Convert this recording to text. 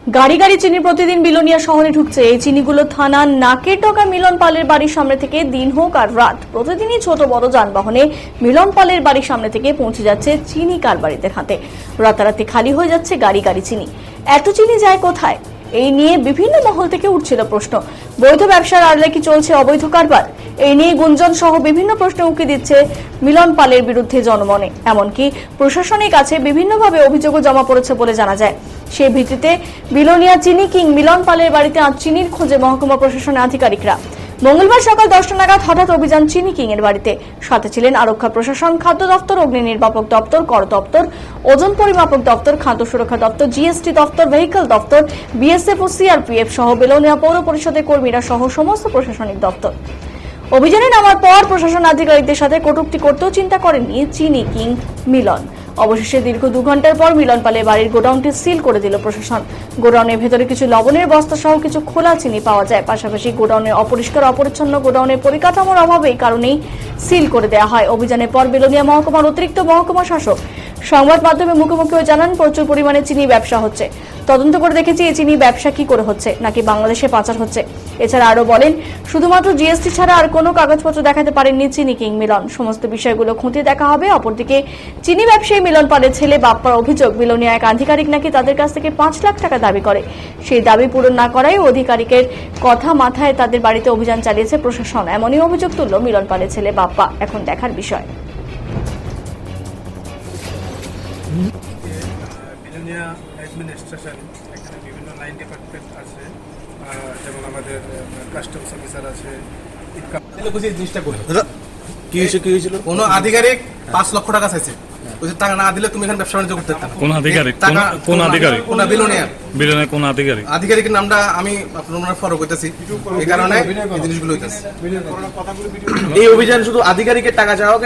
গাড়ি গাড়ি চিনি প্রতিদিন বিলোনিয়া শহরে ঢুকছে। এই চিনিগুলো থানার নাকের ডগা মিলন পালের বাড়ির সামনে থেকে দিন হোক আর রাত প্রতিদিনই ছোট বড় যানবাহনে মিলন পালের বাড়ির সামনে থেকে পৌঁছে যাচ্ছে চিনি কারবারিদের হাতে। রাতারাতি খালি হয়ে যাচ্ছে গাড়ি গাড়ি চিনি। এত চিনি যায় কোথায়? এই নিয়ে বিভিন্ন মহল থেকে উঠছিল প্রশ্ন। বৈধ ব্যবসার আড়ালে কি চলছে অবৈধ কারবার? এই নিয়ে গুঞ্জন সহ বিভিন্ন প্রশ্ন উকি দিচ্ছে মিলন পালের বিরুদ্ধে জনমনে। এমনকি প্রশাসনের কাছে বিভিন্নভাবে অভিযোগও জমা পড়েছে বলে জানা যায়। সেই ভিত্তিতে বিলোনিয়া চিনি কিং মিলন পালের বাড়িতে আজ চিনির খোঁজে মহকুমা প্রশাসনের আধিকারিকরা। মঙ্গলবার সকাল 10টা নাগাদ হঠাৎ অভিযান চিনি কিং এর বাড়িতে। সাথে ছিলেন আরক্ষা প্রশাসন, খাদ্য দপ্তর, অগ্নি নির্বাপক দপ্তর, কর দপ্তর, ওজন পরিমাপক দপ্তর, খাদ্য সুরক্ষা দপ্তর, জিএসটি দপ্তর, ভেহিকল দপ্তর, বিএসএফ ও সিআরপিএফ সহ বিলোনিয়া পৌর পরিষদের কর্মীরা সহ সমস্ত প্রশাসনিক দপ্তর। অভিযানে নামার পর প্রশাসন আধিকারিকদের সাথে কটূক্তি করতেও চিন্তা করেননি চিনি কিং মিলন। অবশেষে দীর্ঘ 2 ঘন্টার পর মিলন পালের বাড়ির গোডাউনটি সিল করে দিল প্রশাসন। গোডাউনের ভেতরে কিছু লবণের বস্তা সহ কিছু খোলা চিনি পাওয়া যায়। পাশাপাশি গোডাউনের অপরিষ্কার অপরিচ্ছন্ন গোডাউনের পরিকাঠামোর অভাবেই কারণেই সিল করে দেওয়া হয়। অভিযানের পর বিলোনিয়া মহকুমার অতিরিক্ত মহকুমা শাসক সংবাদ মাধ্যমে মুখোমুখি জানান, প্রচুর পরিমাণে চিনি ব্যবসা হচ্ছে। তদন্ত করে দেখেছি এই চিনি ব্যবসা কি করে হচ্ছে, নাকি বাংলাদেশে পাচার হচ্ছে। এছাড়া আরো বলেন, শুধুমাত্র জিএসটি ছাড়া আর কোনো কাগজপত্র দেখাতে পারেননি চিনি কিং মিলন। সমস্ত বিষয়গুলো খতিয়ে দেখা হবে। অপরদিকে চিনি ব্যবসায়ী মিলন পালের ছেলে বাপ্পার অভিযোগ, বিলোনিয়া এক আধিকারিক নাকি তাদের কাছ থেকে 5 লাখ টাকা দাবি করে। সেই দাবি পূরণ না করায় অধিকারিকের কথা মাথায় তাদের বাড়িতে অভিযান চালিয়েছে প্রশাসন। এমনই অভিযোগ তুলল মিলন পালের ছেলে বাপ্পা। এখন দেখার বিষয়। বিলোনিয়া অ্যাডমিনিস্ট্রেশন, এখানে বিভিন্ন লাইন ডিপার্টমেন্ট আছে, যেমন আমাদের কাস্টমস অফিসার আছে। কি হয়েছিল? কোনো আধিকারিক 5 লক্ষ টাকা চাইছে। টাকা না দিলে তুমি এখানে ব্যবসা বাণিজ্য করতে পারবে না। কোন আধিকারিক? কোন আধিকারিক? কোন বিলোনিয়া? বিলোনিয়া কোন আধিকারিক? আধিকারিকের নামটা আমি আপনার ফলো করতেছি, এই কারণে এই জিনিসগুলো হইতেছে। এই অভিযান শুধু আধিকারিকের টাকা চাওয়া